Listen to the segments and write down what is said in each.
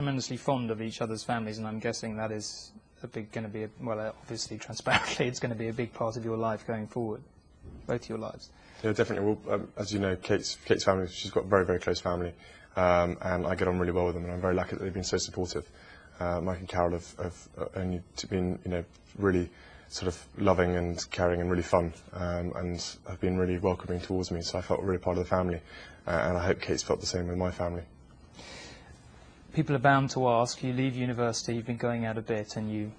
tremendously fond of each other's families, and I'm guessing that is going to be, well, obviously, transparently, it's going to be a big part of your life going forward, both your lives. Yeah, definitely. Well, as you know, Kate's family, she's got a very, very close family, and I get on really well with them, and I'm very lucky that they've been so supportive. Mike and Carol have only been, really sort of loving and caring and really fun, and have been really welcoming towards me, so I felt really part of the family, and I hope Kate's felt the same with my family. People are bound to ask, you leave university, you've been going out a bit, and you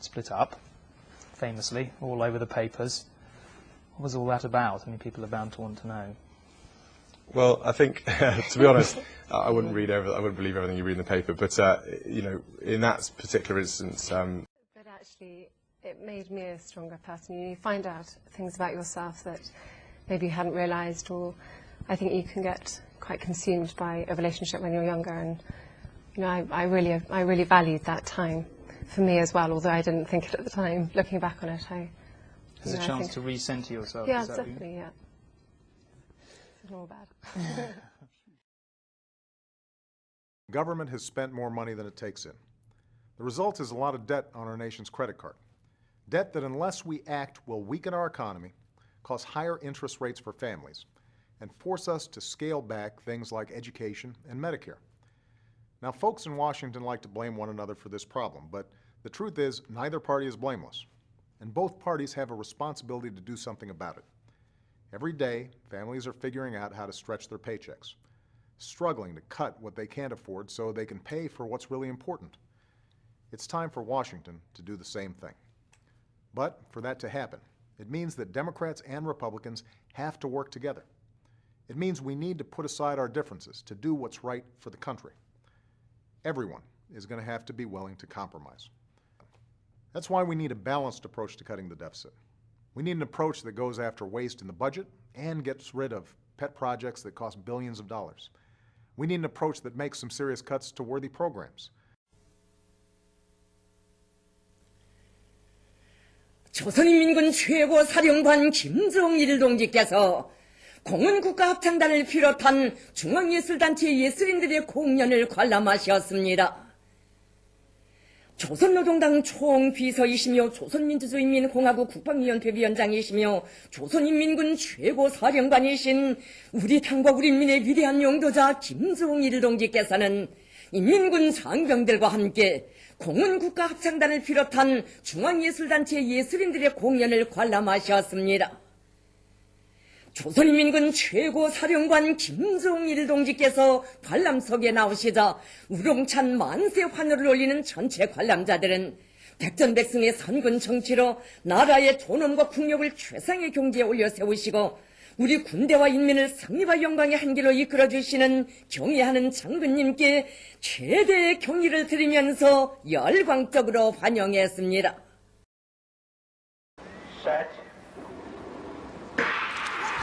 split up, famously, all over the papers. What was all that about? I mean, people are bound to want to know. Well, I think, to be honest, I wouldn't believe everything you read in the paper, but, in that particular instance... But actually, it made me a stronger person. You find out things about yourself that maybe you hadn't realised, or I think you can get quite consumed by a relationship when you're younger, and I really valued that time for me as well, although I didn't think it at the time. Looking back on it, There's a chance to re-center yourself. Yeah, definitely, yeah. It's all bad. Government has spent more money than it takes in. The result is a lot of debt on our nation's credit card. Debt that, unless we act, will weaken our economy, cause higher interest rates for families, and force us to scale back things like education and Medicare. Now, folks in Washington like to blame one another for this problem, but the truth is neither party is blameless, and both parties have a responsibility to do something about it. Every day, families are figuring out how to stretch their paychecks, struggling to cut what they can't afford so they can pay for what's really important. It's time for Washington to do the same thing. But for that to happen, it means that Democrats and Republicans have to work together. It means we need to put aside our differences to do what's right for the country. Everyone is going to have to be willing to compromise. That's why we need a balanced approach to cutting the deficit. We need an approach that goes after waste in the budget and gets rid of pet projects that cost billions of dollars. We need an approach that makes some serious cuts to worthy programs. 조선인민군 최고 사령관 김정일 동지께서 공원국가합창단을 비롯한 중앙예술단체 예술인들의 공연을 관람하셨습니다. 조선노동당 총비서이시며 조선민주주의인민공화국 국방위원회 위원장이시며 조선인민군 최고사령관이신 우리 당과 우리 인민의 위대한 용도자 김정일 동지께서는 인민군 장병들과 함께 공원국가합창단을 비롯한 중앙예술단체 예술인들의 공연을 관람하셨습니다. 조선인민군 최고사령관 김정일 동지께서 관람석에 나오시자 우렁찬 만세 환호를 올리는 전체 관람자들은 백전백승의 선군 정치로 나라의 존엄과 국력을 최상의 경지에 올려 세우시고 우리 군대와 인민을 승리와 영광의 한길로 이끌어주시는 경애하는 장군님께 최대의 경의를 드리면서 열광적으로 환영했습니다.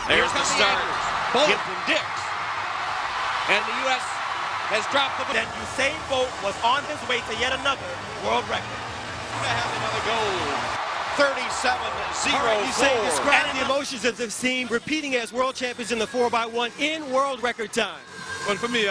There's the starters, Bolt and Dix. And the U.S. has dropped the... And Usain Bolt was on his way to yet another world record. To have another gold. 37-0. Usain, describe the emotions of this team repeating as world champions in the 4x1 in world record time. Well, for me,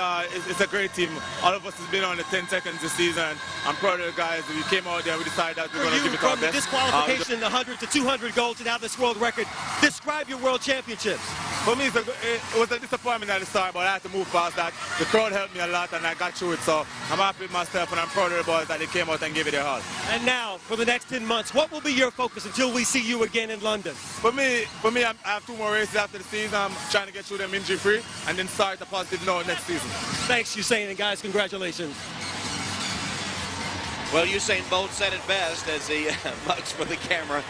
it's a great team. All of us has been on the 10 seconds this season. I'm proud of the guys. We came out there, we decided that we're going to give it our best. From the disqualification in the 100 to 200 gold to now this world record, describe your world championships. For me, it was a disappointment at the start, but I had to move past that. The crowd helped me a lot, and I got through it, so I'm happy with myself, and I'm proud of the boys that they came out and gave it their all. And now, for the next 10 months, what will be your focus until we see you again in London? For me, I have 2 more races after the season. I'm trying to get through them injury-free, and then start a positive note next season. Thanks, Usain, and guys, congratulations. Well, Usain Bolt said it best as he mugs for the camera.